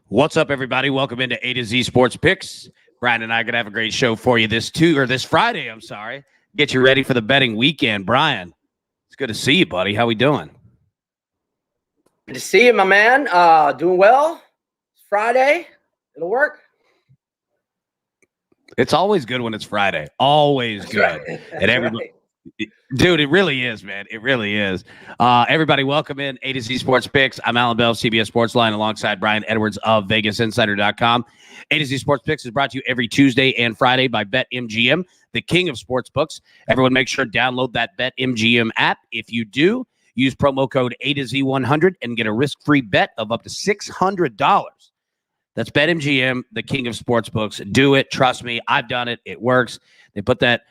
What's up, everybody? Welcome into A to Z Sports Picks. Brian and I are going to have a great show for you this Friday. Get you ready for the betting weekend. Brian, it's good to see you, buddy. How we doing? Good to see you, my man. Doing well. It's Friday. It'll work. It's always good when it's Friday. Always That's good. Right. And everybody, dude, it really is, man. It really is. Everybody, welcome in A to Z Sports Picks. I'm Alan Bell, CBS Sports Line, alongside Brian Edwards of VegasInsider.com. A to Z Sports Picks is brought to you every Tuesday and Friday by BetMGM, the king of sports books. Everyone, make sure to download that BetMGM app. If you do, use promo code A to Z100 and get a risk-free bet of up to $600. That's BetMGM, the king of sports books. Do it. Trust me. I've done it. It works. They put that,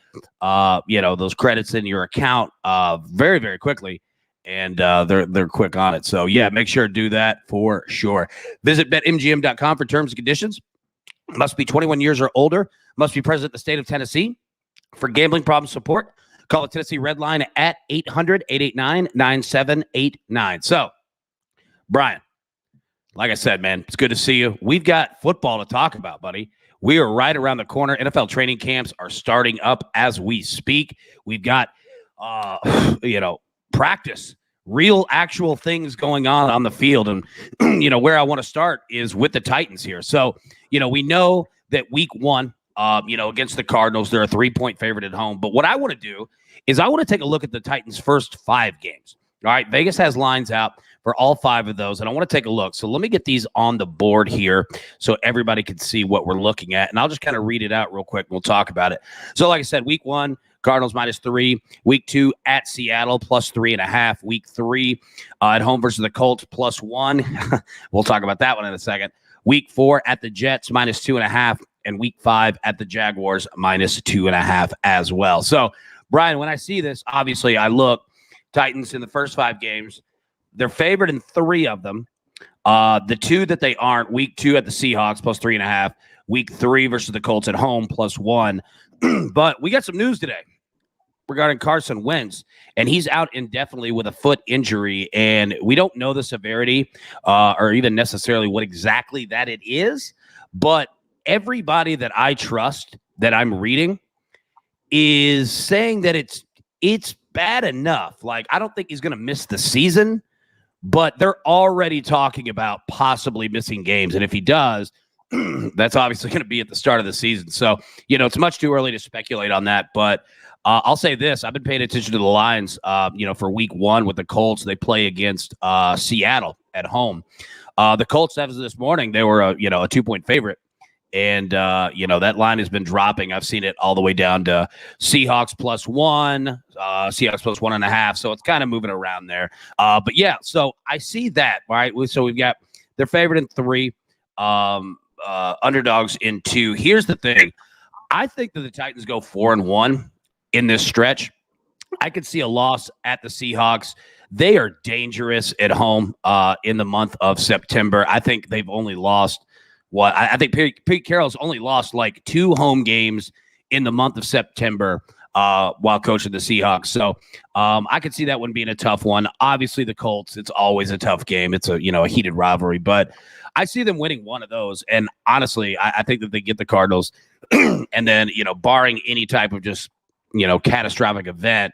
those credits in your account very, very quickly, and they're quick on it. So, yeah, make sure to do that for sure. Visit BetMGM.com for terms and conditions. Must be 21 years or older. Must be present in the state of Tennessee. For gambling problem support, call the Tennessee Red Line at 800-889-9789. So, Brian, like I said, man, it's good to see you. We've got football to talk about, buddy. We are right around the corner. NFL training camps are starting up as we speak. We've got, practice, real actual things going on the field. And, where I want to start is with the Titans here. So, we know that week one, against the Cardinals, they're a 3-point favorite at home. But what I want to do is I want to take a look at the Titans' first 5 games. All right, Vegas has lines out for all 5 of those, and I want to take a look. So let me get these on the board here so everybody can see what we're looking at, and I'll just kind of read it out real quick, and we'll talk about it. So like I said, week 1, Cardinals -3. Week 2, at Seattle, +3.5. Week 3, at home versus the Colts, +1. We'll talk about that one in a second. Week 4, at the Jets, -2.5. And week 5, at the Jaguars, -2.5 as well. So, Brian, when I see this, obviously I look, Titans in the first 5 games, they're favored in 3 of them. The 2 that they aren't, week 2 at the Seahawks, +3.5. Week 3 versus the Colts at home, +1. But we got some news today regarding Carson Wentz, and he's out indefinitely with a foot injury, and we don't know the severity or even necessarily what exactly that it is, but everybody that I trust that I'm reading is saying that it's bad enough. Like, I don't think he's going to miss the season, but they're already talking about possibly missing games. And if he does, that's obviously going to be at the start of the season. So, it's much too early to speculate on that. But I'll say this. I've been paying attention to the lines, for week 1 with the Colts. They play against Seattle at home. The Colts, as of this morning, they were a 2-point favorite. And, that line has been dropping. I've seen it all the way down to Seahawks +1, Seahawks +1.5. So it's kind of moving around there. But yeah, so I see that, right? So we've got their favorite in 3, underdogs in 2. Here's the thing. I think that the Titans go 4-1 in this stretch. I could see a loss at the Seahawks. They are dangerous at home in the month of September. I think they've only lost I think Pete Carroll's only lost like 2 home games in the month of September while coaching the Seahawks. So I could see that one being a tough one. Obviously, the Colts, it's always a tough game. It's a heated rivalry, but I see them winning one of those. And honestly, I think that they get the Cardinals, and then barring any type of just catastrophic event,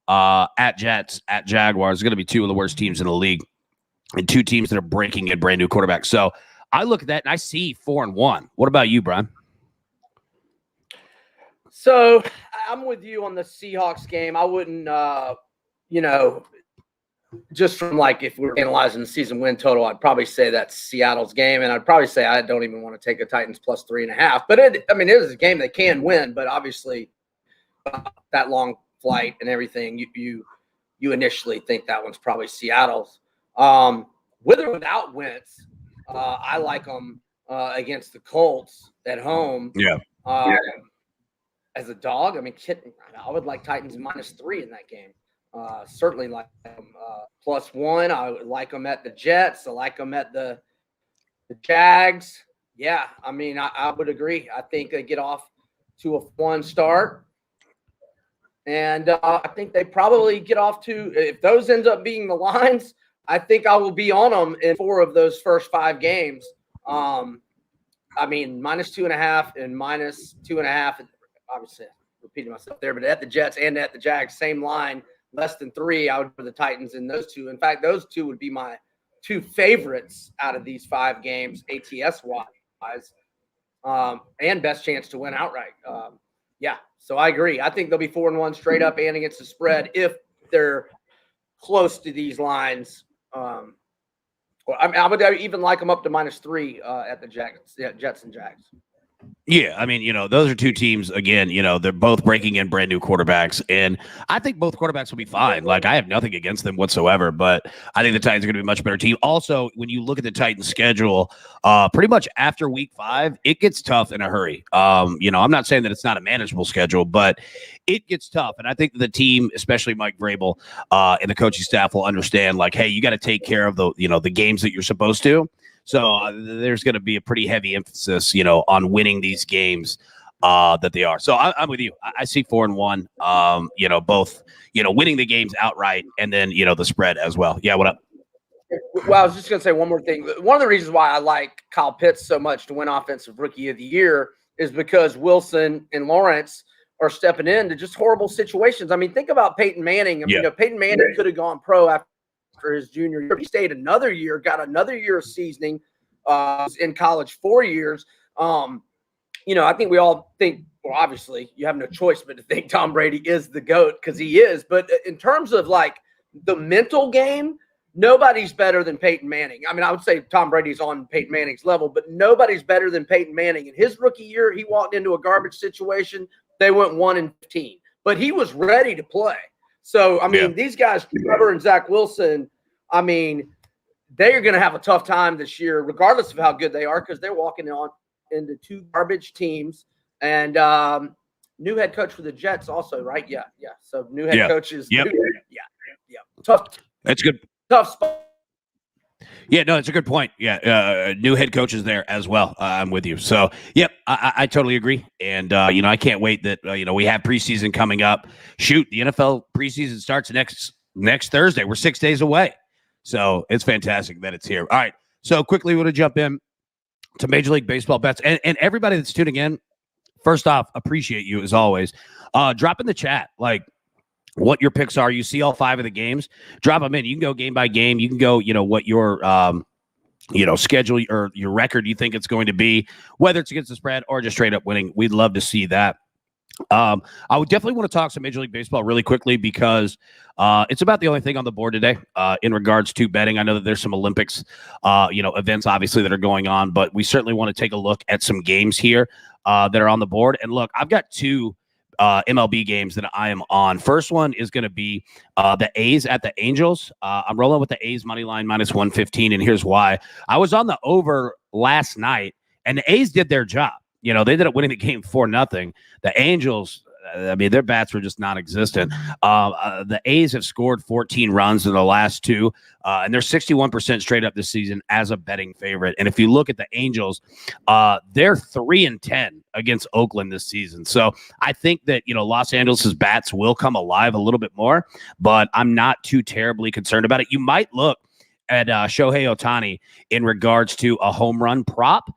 at Jets, at Jaguars, going to be 2 of the worst teams in the league, and 2 teams that are breaking in brand new quarterbacks. So I look at that and I see 4-1. What about you, Brian? So I'm with you on the Seahawks game. I wouldn't, just from like if we're analyzing the season win total, I'd probably say that's Seattle's game, and I'd probably say I don't even want to take the Titans +3.5. But it is a game they can win, but obviously that long flight and everything, you initially think that one's probably Seattle's. With or without Wentz, I like them against the Colts at home. Yeah. As a dog, I would like Titans -3 in that game. Certainly like them +1. I would like them at the Jets. I like them at the Jags. Yeah, I would agree. I think they get off to a 1 start. And I think they probably get off to, if those end up being the lines, I think I will be on them in 4 of those first 5 games. I mean, -2.5 and -2.5. Obviously, repeating myself there, but at the Jets and at the Jags, same line, less than 3. I would put the Titans in those two. In fact, those two would be my two favorites out of these 5 games, ATS wise, and best chance to win outright. Yeah, so I agree. I think they'll be 4-1 straight up and against the spread if they're close to these lines. Well, I would even like them up to -3 at the Jets and Jags. Yeah, I mean, those are two teams, again, they're both breaking in brand new quarterbacks, and I think both quarterbacks will be fine. Like, I have nothing against them whatsoever, but I think the Titans are going to be a much better team. Also, when you look at the Titans schedule, pretty much after week 5, it gets tough in a hurry. I'm not saying that it's not a manageable schedule, but it gets tough. And I think the team, especially Mike Vrabel and the coaching staff, will understand, like, hey, you got to take care of the games that you're supposed to. So there's going to be a pretty heavy emphasis, on winning these games that they are. So I'm with you. I see 4-1, both, winning the games outright and then, the spread as well. Yeah, what up? Well, I was just going to say one more thing. One of the reasons why I like Kyle Pitts so much to win Offensive Rookie of the Year is because Wilson and Lawrence are stepping into just horrible situations. I mean, think about Peyton Manning. Peyton Manning could have gone pro after his junior year. He stayed another year, got another year of seasoning in college, 4 years. I think we all think, well, obviously you have no choice but to think Tom Brady is the GOAT because he is. But in terms of like the mental game, nobody's better than Peyton Manning. I mean, I would say Tom Brady's on Peyton Manning's level, but nobody's better than Peyton Manning. In his rookie year, he walked into a garbage situation. They went 1-15, but he was ready to play. So, I mean, these guys, Trevor and Zach Wilson, I mean, they are going to have a tough time this year, regardless of how good they are, because they're walking on into 2 garbage teams. And new head coach for the Jets also, right? Yeah. So new head coaches. Yep. Yeah. Tough. That's good. Tough spot. Yeah, no, it's a good point. Yeah, new head coaches there as well. I'm with you. So, yep, I totally agree. And, I can't wait that, we have preseason coming up. Shoot, the NFL preseason starts next Thursday. We're 6 days away. So it's fantastic that it's here. All right. So quickly, we're going to jump in to Major League Baseball bets. And everybody that's tuning in, first off, appreciate you as always. Drop in the chat, like, what your picks are. You see all 5 of the games, drop them in. You can go game by game. You can go, what your, schedule or your record you think it's going to be, whether it's against the spread or just straight up winning. We'd love to see that. I would definitely want to talk some Major League Baseball really quickly because it's about the only thing on the board today in regards to betting. I know that there's some Olympics, events obviously that are going on, but we certainly want to take a look at some games here that are on the board. And look, I've got 2 MLB games that I am on. First one is going to be the A's at the Angels. I'm rolling with the A's money line -115, and here's why. I was on the over last night, and the A's did their job. They ended up winning the game 4-0. The Angels, I mean, their bats were just non-existent. The A's have scored 14 runs in the last 2, and they're 61% straight up this season as a betting favorite. And if you look at the Angels, they're 3-10 against Oakland this season. So I think that, Los Angeles' bats will come alive a little bit more, but I'm not too terribly concerned about it. You might look at Shohei Ohtani in regards to a home run prop.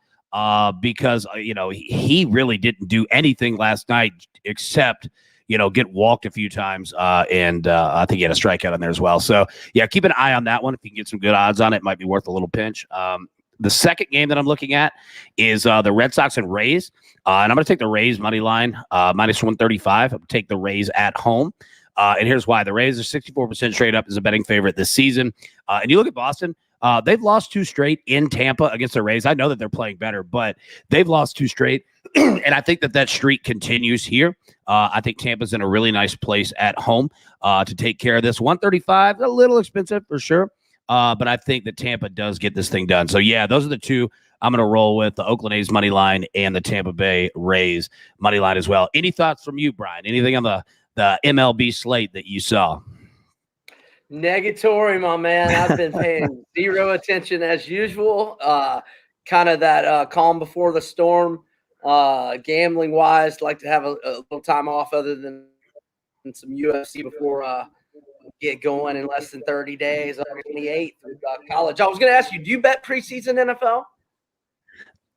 Because, he really didn't do anything last night except, get walked a few times. And I think he had a strikeout on there as well. So, yeah, keep an eye on that one. If you can get some good odds on it, might be worth a little pinch. The second game that I'm looking at is the Red Sox and Rays. And I'm going to take the Rays money line, -135. I'm going to take the Rays at home. And here's why. The Rays are 64% straight up as a betting favorite this season. And you look at Boston. They've lost 2 straight in Tampa against the Rays. I know that they're playing better, but they've lost 2 straight. And I think that streak continues here. I think Tampa's in a really nice place at home to take care of this. 135, a little expensive for sure. But I think that Tampa does get this thing done. So, yeah, those are the 2 I'm going to roll with, the Oakland A's money line and the Tampa Bay Rays money line as well. Any thoughts from you, Brian? Anything on the MLB slate that you saw? Negatory, my man. I've been paying 0 attention as usual. Kind of that calm before the storm. Gambling wise, like to have a little time off other than some UFC before get going in less than 30 days. August 28th, college. I was going to ask you, do you bet preseason NFL?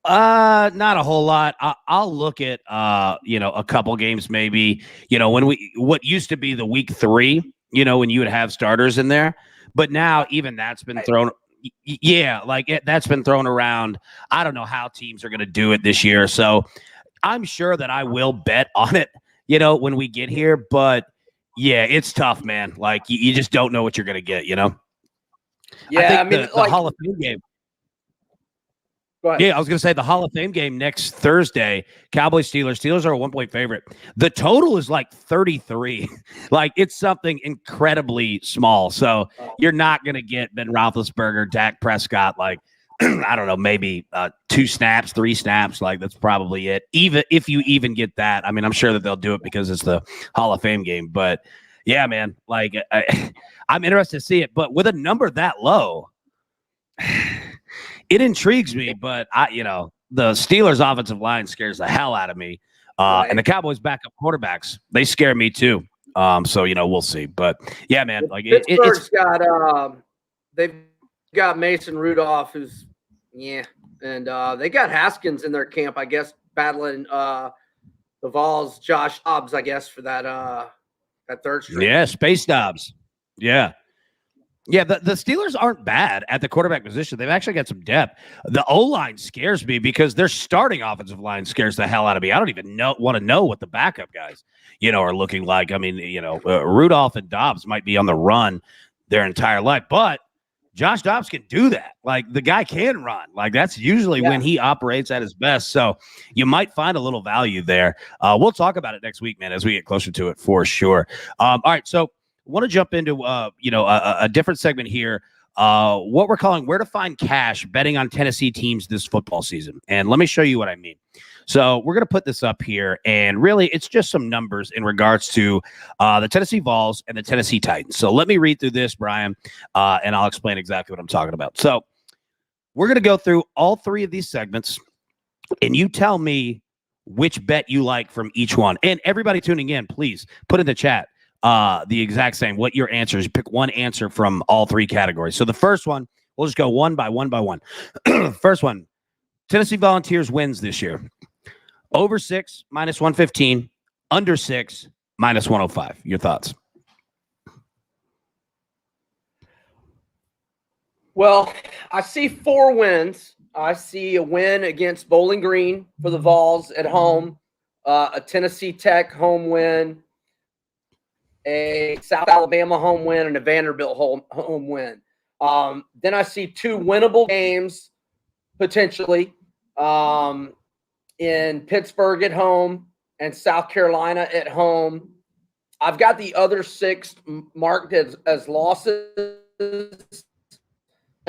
Not a whole lot. I'll look at a couple games maybe. What used to be the week 3, when you would have starters in there, but now even that's been thrown. Yeah, that's been thrown around. I don't know how teams are going to do it this year, so I'm sure that I will bet on it. When we get here, but yeah, it's tough, man. Like you just don't know what you're going to get. Yeah, I think the Hall of Fame game. Yeah, I was going to say the Hall of Fame game next Thursday, Cowboys Steelers. Steelers are a 1-point favorite. The total is like 33. It's something incredibly small. So you're not going to get Ben Roethlisberger, Dak Prescott, I don't know, maybe 2 snaps, 3 snaps. That's probably it. Even if you even get that, I mean, I'm sure that they'll do it because it's the Hall of Fame game. But yeah, man, I'm interested to see it. But with a number that low, it intrigues me, but the Steelers' offensive line scares the hell out of me, right. And the Cowboys' backup quarterbacks, they scare me too. So we'll see, but yeah, man, Pittsburgh's they've got Mason Rudolph, who's and they got Haskins in their camp, I guess, battling the Vols, Josh Dobbs, I guess, for that third string. Yeah, Space Dobbs. Yeah. Yeah, the Steelers aren't bad at the quarterback position. They've actually got some depth. The O-line scares me because their starting offensive line scares the hell out of me. I don't even want to know what the backup guys, are looking like. I mean, Rudolph and Dobbs might be on the run their entire life, but Josh Dobbs can do that. The guy can run. That's usually when he operates at his best. So you might find a little value there. We'll talk about it next week, man, as we get closer to it for sure. All right, so want to jump into a different segment here, what we're calling where to find cash betting on Tennessee teams this football season. And let me show you what I mean. So we're going to put this up here, and really it's just some numbers in regards to the Tennessee Vols and the Tennessee Titans. So let me read through this, Brian, and I'll explain exactly what I'm talking about. So we're going to go through all 3 of these segments, and you tell me which bet you like from each one. And everybody tuning in, please put in the chat the exact same, what your answer is. Pick one answer from all 3 categories. So the first one, we'll just go one by one. First one, Tennessee Volunteers wins this year. Over 6, -115. Under 6, -105. Your thoughts? Well, I see 4 wins. I see a win against Bowling Green for the Vols at home, a Tennessee Tech home win, a South Alabama home win, and a Vanderbilt home win. Then I see 2 winnable games potentially in Pittsburgh at home and South Carolina at home. I've got the other 6 marked as losses.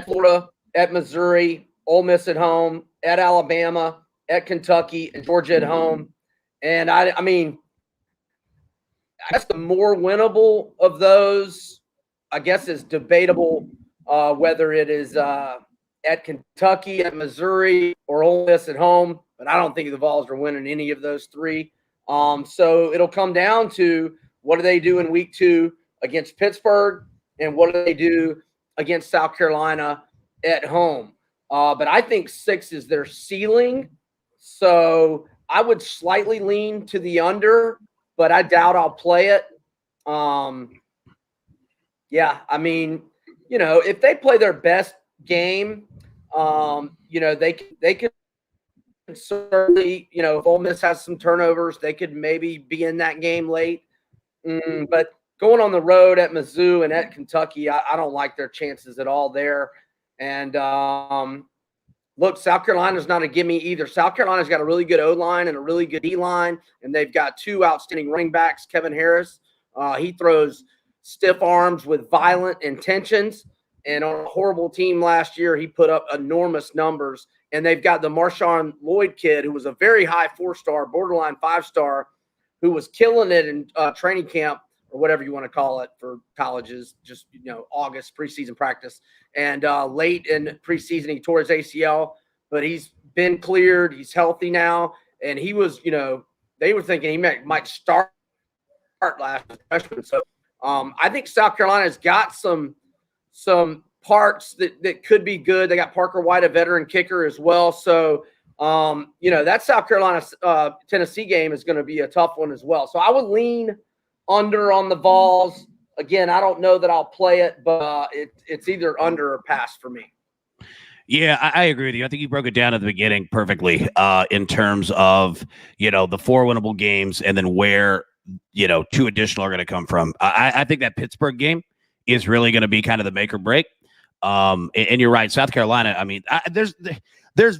Florida, at Missouri, Ole Miss at home, at Alabama, at Kentucky, and Georgia at home. And I mean, I guess the more winnable of those, I guess, is debatable whether it is at Kentucky, at Missouri, or Ole Miss at home. But I don't think the Vols are winning any of those 3. So it'll come down to what do they do in week 2 against Pittsburgh, and what do they do against South Carolina at home. But I think 6 is their ceiling. So I would slightly lean to the under, but I doubt I'll play it. Yeah, I mean, if they play their best game, they could certainly, if Ole Miss has some turnovers, they could maybe be in that game late. But going on the road at Mizzou and at Kentucky, I don't like their chances at all there. And look, South Carolina's not a gimme either. South Carolina's got a really good O-line and a really good D-line, and they've got 2 outstanding running backs. Kevin Harris, he throws stiff arms with violent intentions. And on a horrible team last year, he put up enormous numbers. And they've got the Marshawn Lloyd kid, who was a very high 4-star, borderline 5-star, who was killing it in training camp, or whatever you want to call it for colleges, just, August preseason practice. And late in preseason, he tore his ACL, but he's been cleared. He's healthy now. And he was, they were thinking he might start last freshman. So I think South Carolina's got some parts that could be good. They got Parker White, a veteran kicker as well. So That South Carolina Tennessee game is going to be a tough one as well. So I would lean under on the Vols. Again, I don't know that I'll play it, but it's either under or pass for me. Yeah, I agree with you. I think you broke it down at the beginning perfectly in terms of, the 4 winnable games and then where, 2 additional are going to come from. I think that Pittsburgh game is really going to be kind of the make or break. And you're right. South Carolina, I mean, there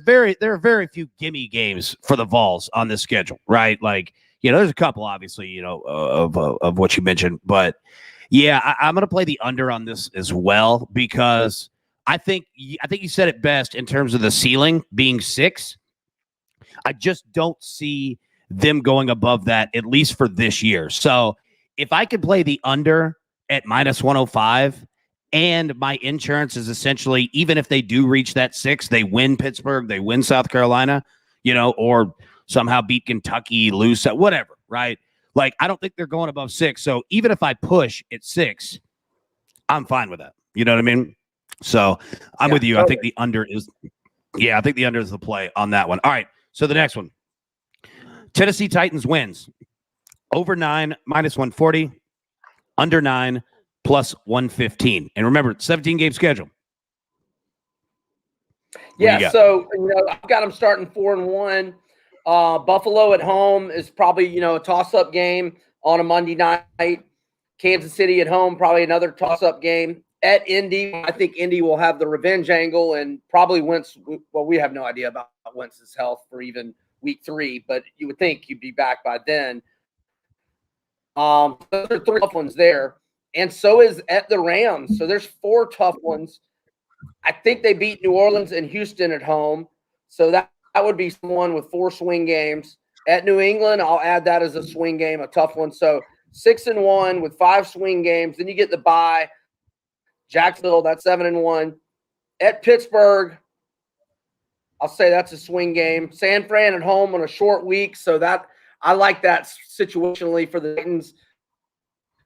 are very few gimme games for the Vols on this schedule, right? Like, there's a couple, obviously, of what you mentioned. But, yeah, I'm going to play the under on this as well because I think you said it best in terms of the ceiling being 6. I just don't see them going above that, at least for this year. So if I could play the under at -105 and my insurance is essentially, even if they do reach that 6, they win Pittsburgh, they win South Carolina, or somehow beat Kentucky, lose, whatever, right? Like, I don't think they're going above 6. So even if I push at 6, I'm fine with that. You know what I mean? So I'm with you. Totally. I think the under is the play on that one. All right. So the next one, Tennessee Titans wins over 9 -140, under 9 +115. And remember, it's 17 game schedule. Yeah. So, I've got them starting 4-1. Buffalo at home is probably, a toss-up game on a Monday night. Kansas City at home, probably another toss-up game. At Indy, I think Indy will have the revenge angle and probably Wentz. Well, we have no idea about Wentz's health for even week 3, but you would think you'd be back by then. Those are 3 tough ones there. And so is at the Rams. So there's 4 tough ones. I think they beat New Orleans and Houston at home. So that would be someone with 4 swing games. At New England, I'll add that as a swing game, a tough one. So 6-1 with 5 swing games. Then you get the bye. Jacksonville, that's 7-1. At Pittsburgh, I'll say that's a swing game. San Fran at home on a short week. So that I like that situationally for the Titans.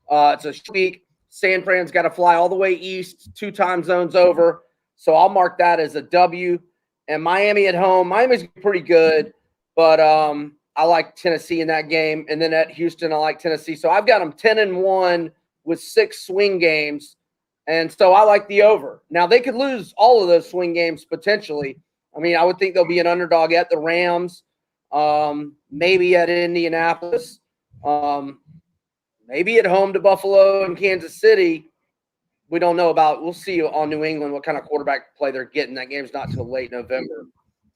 It's a short week. San Fran's got to fly all the way east, 2 time zones over. So I'll mark that as a W. And Miami at home. Miami's pretty good, but I like Tennessee in that game. And then at Houston, I like Tennessee. So I've got them 10-1 with 6 swing games. And so I like the over. Now, they could lose all of those swing games potentially. I mean, I would think they'll be an underdog at the Rams, maybe at Indianapolis, maybe at home to Buffalo and Kansas City. We don't know about – we'll see on New England what kind of quarterback play they're getting. That game's not till late November.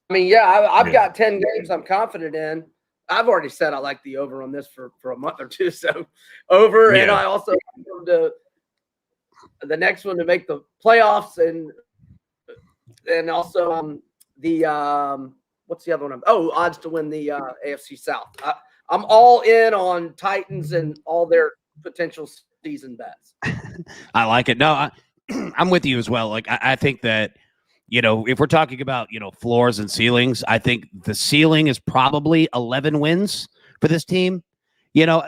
I mean, I've got 10 games I'm confident in. I've already said I like the over on this for a month or two. So over, and I also want to – the next one to make the playoffs and also what's the other one? Odds to win the AFC South. I'm all in on Titans and all their potential season bets. I like it. No, I'm with you as well. Like I think that, if we're talking about, floors and ceilings, I think the ceiling is probably 11 wins for this team.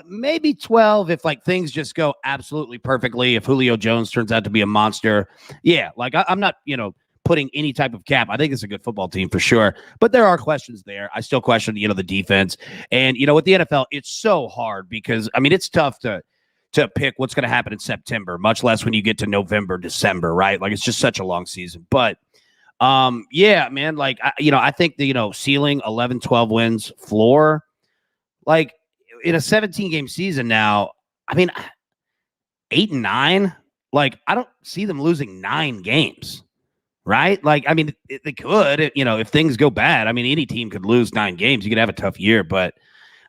Maybe 12 if things just go absolutely perfectly. If Julio Jones turns out to be a monster. Yeah. I'm not, putting any type of cap. I think it's a good football team for sure, but there are questions there. I still question, the defense and, with the NFL, it's so hard because it's tough to pick what's going to happen in September, much less when you get to November, December, right? It's just such a long season, but yeah, man, I think the, ceiling 11, 12 wins, floor, in a 17 game season now, 8 and 9, I don't see them losing 9 games, right? They could, if things go bad. Any team could lose 9 games. You could have a tough year, but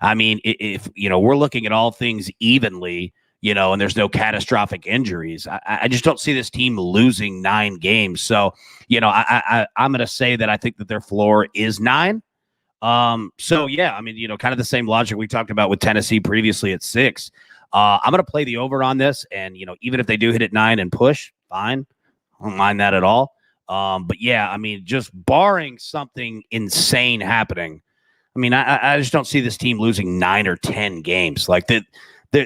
if we're looking at all things evenly, and there's no catastrophic injuries, I just don't see this team losing 9 games. So, I'm going to say that I think that their floor is 9. So yeah, kind of the same logic we talked about with Tennessee previously at 6. I'm going to play the over on this and, even if they do hit at 9 and push, fine. I don't mind that at all. But yeah, just barring something insane happening, I just don't see this team losing 9 or 10 games.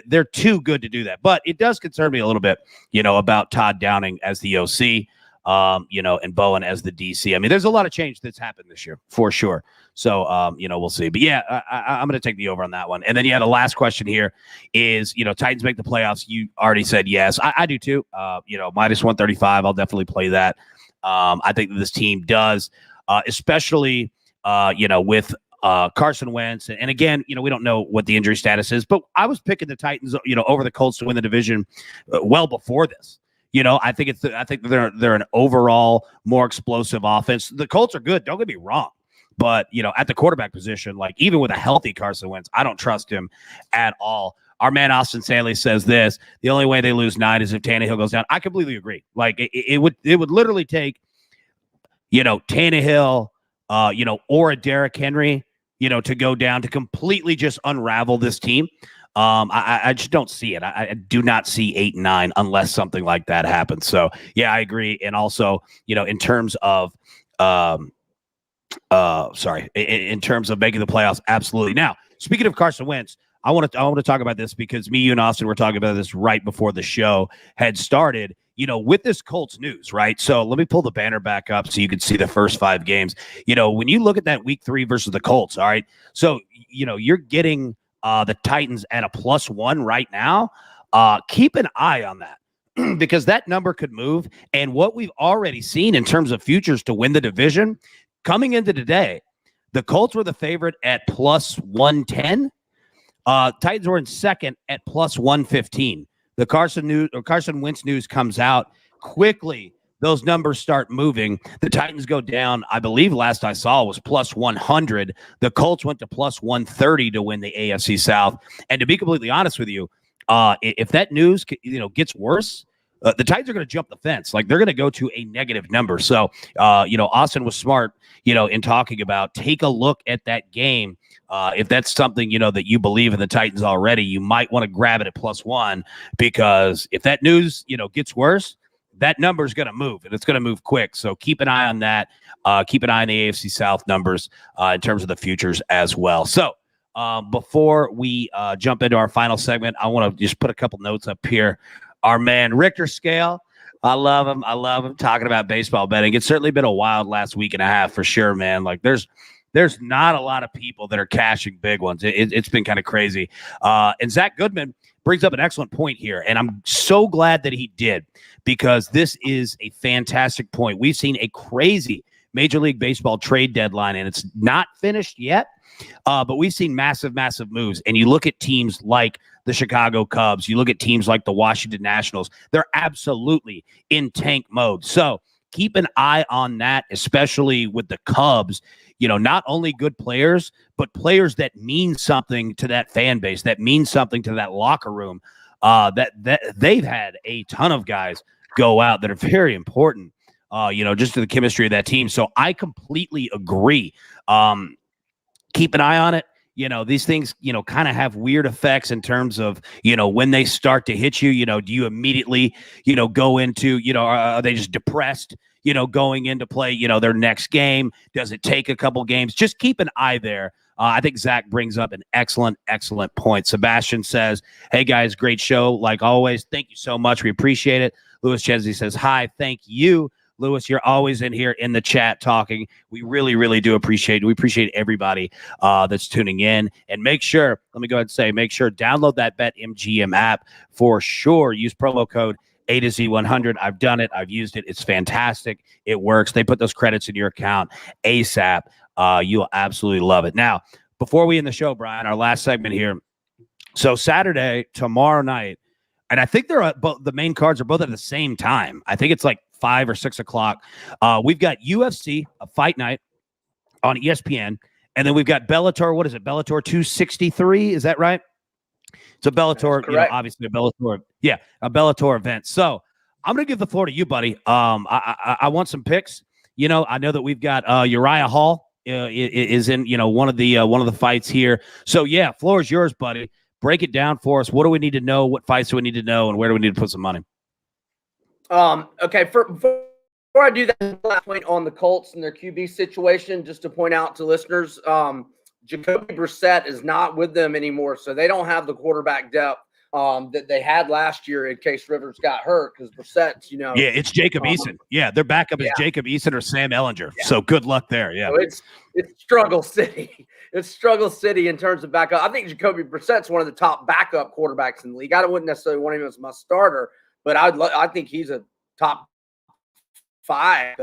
They're too good to do that, but it does concern me a little bit, about Todd Downing as the OC. and Bowen as the DC. I mean, there's a lot of change that's happened this year for sure. So, we'll see. But yeah, I'm going to take the over on that one. And then, the last question here is, Titans make the playoffs. You already said yes. I do too. Minus 135. I'll definitely play that. I think that this team does, especially, with Carson Wentz. And again, we don't know what the injury status is, but I was picking the Titans, over the Colts to win the division well before this. I think they're an overall more explosive offense. The Colts are good. Don't get me wrong. But, at the quarterback position, like even with a healthy Carson Wentz, I don't trust him at all. Our man Austin Stanley says this: the only way they lose 9 is if Tannehill goes down. I completely agree. Like it would literally take, Tannehill, or a Derrick Henry, to go down to completely just unravel this team. I just don't see it. I do not see 8-9 unless something like that happens. So yeah, I agree. And also, in terms of, in terms of making the playoffs, absolutely. Now, speaking of Carson Wentz, I want to talk about this because me, you, and Austin were talking about this right before the show had started. With this Colts news, right? So let me pull the banner back up so you can see the first 5 games. When you look at that week 3 versus the Colts, all right. So you're getting the Titans at a +1 right now. Keep an eye on that. Because that number could move. And what we've already seen in terms of futures to win the division coming into today, the Colts were the favorite at +110. Titans were in second at +115. The Carson Wentz news comes out quickly. Those numbers start moving. The Titans go down, I believe last I saw was +100. The Colts went to +130 to win the AFC South. And to be completely honest with you, if that news gets worse, the Titans are going to jump the fence. Like they're going to go to a negative number. So, Austin was smart, in talking about take a look at that game. If that's something, that you believe in the Titans already, you might want to grab it at +1 because if that news, gets worse, that number is going to move and it's going to move quick. So keep an eye on that. Keep an eye on the AFC South numbers in terms of the futures as well. So before we jump into our final segment, I want to just put a couple notes up here. Our man Richter Scale, I love him. Talking about baseball betting. It's certainly been a wild last week and a half for sure, man. Like there's not a lot of people that are cashing big ones. It's been kind of crazy. And Zach Goodman brings up an excellent point here. And I'm so glad that he did because this is a fantastic point. We've seen a crazy Major League Baseball trade deadline, and it's not finished yet. But we've seen massive, massive moves. And you look at teams like the Chicago Cubs, you look at teams like the Washington Nationals, they're absolutely in tank mode. So keep an eye on that, especially with the Cubs. Not only good players, but players that mean something to that fan base, that means something to that locker room. That they've had a ton of guys go out that are very important, just to the chemistry of that team. So I completely agree. Keep an eye on it. These things, kind of have weird effects in terms of, when they start to hit you, do you immediately, go into, are they just depressed, going into play, their next game? Does it take a couple games? Just keep an eye there. I think Zach brings up an excellent, excellent point. Sebastian says, hey guys, great show. Like always. Thank you so much. We appreciate it. Louis Chesney says, hi, thank you. Lewis, you're always in here in the chat talking. We really, really do appreciate it. We appreciate everybody that's tuning in. And make sure, let me go ahead and say, make sure, download that BetMGM app for sure. Use promo code A to Z100. I've done it. I've used it. It's fantastic. It works. They put those credits in your account ASAP. You'll absolutely love it. Now, before we end the show, Brian, our last segment here. So Saturday, tomorrow night, and I think they're both, the main cards are both at the same time. I think it's like 5 or 6 o'clock. We've got UFC, a fight night on ESPN. And then we've got Bellator. What is it? Bellator 263. Is that right? It's a Bellator, obviously a Bellator. Yeah, a Bellator event. So I'm going to give the floor to you, buddy. I want some picks. I know that we've got Uriah Hall is in, one of the fights here. So yeah, floor is yours, buddy. Break it down for us. What do we need to know? What fights do we need to know? And where do we need to put some money? Okay, before I do that, last point on the Colts and their QB situation, just to point out to listeners, Jacoby Brissett is not with them anymore, so they don't have the quarterback depth that they had last year in case Rivers got hurt because Brissett's, Yeah, it's Jacob Eason. Yeah, their backup is Jacob Eason or Sam Ellinger. Yeah. So good luck there. Yeah, so it's struggle city. It's struggle city in terms of backup. I think Jacoby Brissett's one of the top backup quarterbacks in the league. I wouldn't necessarily want him as my starter, but I think he's a top 5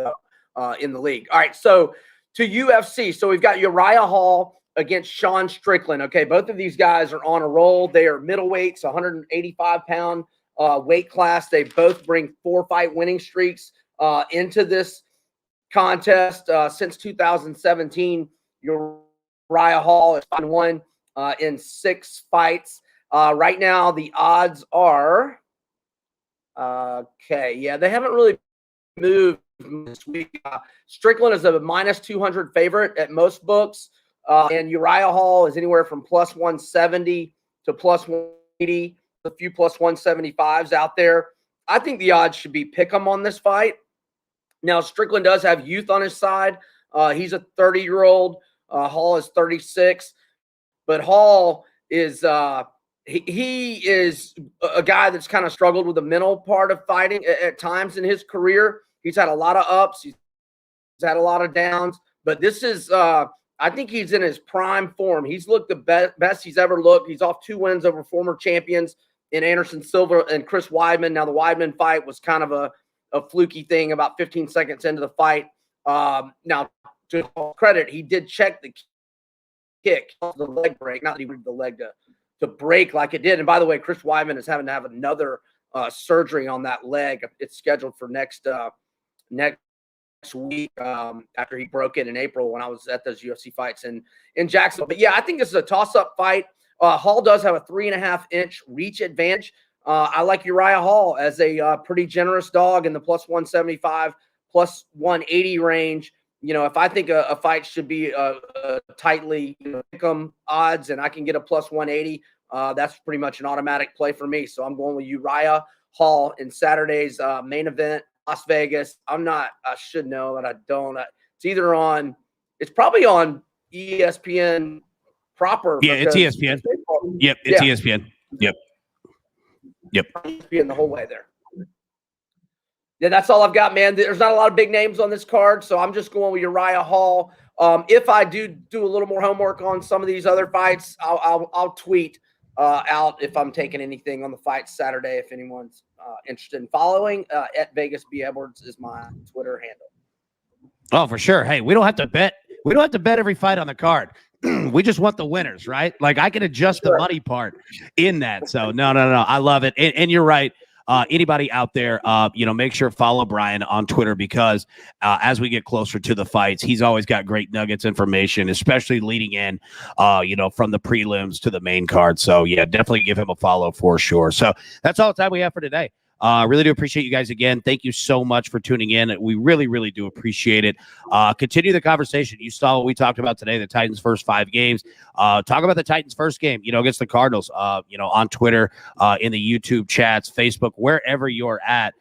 in the league. All right, so to UFC. So we've got Uriah Hall against Sean Strickland. Okay, both of these guys are on a roll. They are middleweights, 185-pound weight class. They both bring 4-fight winning streaks into this contest. Since 2017, Uriah Hall has won in 6 fights. Right now, the odds are okay. Yeah, they haven't really moved this week. Strickland is a minus 200 favorite at most books. And Uriah Hall is anywhere from plus 170 to plus 180, a few plus 175s out there. I think the odds should be pick 'em on this fight. Now, Strickland does have youth on his side. He's a 30-year-old. Hall is 36. But Hall is he is a guy that's kind of struggled with the mental part of fighting at times in his career. He's had a lot of ups. He's had a lot of downs. But this is I think he's in his prime form. He's looked the best he's ever looked. He's off 2 wins over former champions in Anderson Silva and Chris Weidman. Now, the Weidman fight was kind of a fluky thing about 15 seconds into the fight. Now, to his credit, he did check the kick, the leg break. Not that he wanted the leg to break like it did. And by the way, Chris Weidman is having to have another surgery on that leg. It's scheduled for next week after he broke it in April when I was at those UFC fights in Jacksonville. But yeah, I think this is a toss-up fight. Hall does have a 3.5-inch reach advantage. I like Uriah Hall as a pretty generous dog in the plus 175, plus 180 range. You know, if I think a fight should be tightly pick 'em odds and I can get a plus 180, that's pretty much an automatic play for me. So I'm going with Uriah Hall in Saturday's main event. Las Vegas. I should know, but I don't. It's probably on ESPN proper. Yeah, it's ESPN. Yep, it's ESPN. Yep. ESPN the whole way there. Yeah, that's all I've got, man. There's not a lot of big names on this card, so I'm just going with Uriah Hall. If I do a little more homework on some of these other fights, I'll tweet out if I'm taking anything on the fight Saturday. If anyone's interested in following, at Vegas B Edwards is my Twitter handle. Oh, for sure. Hey, we don't have to bet. We don't have to bet every fight on the card. We just want the winners, right? Like I can adjust the money part in that. So no. I love it. And you're right. Anybody out there, make sure to follow Brian on Twitter because as we get closer to the fights, he's always got great nuggets information, especially leading in, from the prelims to the main card. So, yeah, definitely give him a follow for sure. So that's all the time we have for today. Really do appreciate you guys again. Thank you so much for tuning in. We really, really do appreciate it. Continue the conversation. You saw what we talked about today, the Titans' first 5 games. Talk about the Titans' first game, against the Cardinals, on Twitter, in the YouTube chats, Facebook, wherever you're at.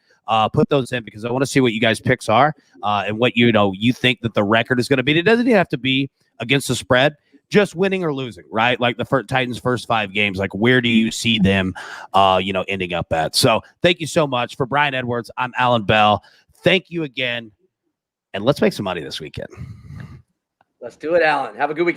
Put those in because I want to see what you guys' picks are and what, you think that the record is going to be. It doesn't even have to be against the spread. Just winning or losing, right? Like the Titans' first 5 games, like where do you see them, ending up at? So thank you so much. For Brian Edwards, I'm Alan Bell. Thank you again. And let's make some money this weekend. Let's do it, Alan. Have a good weekend.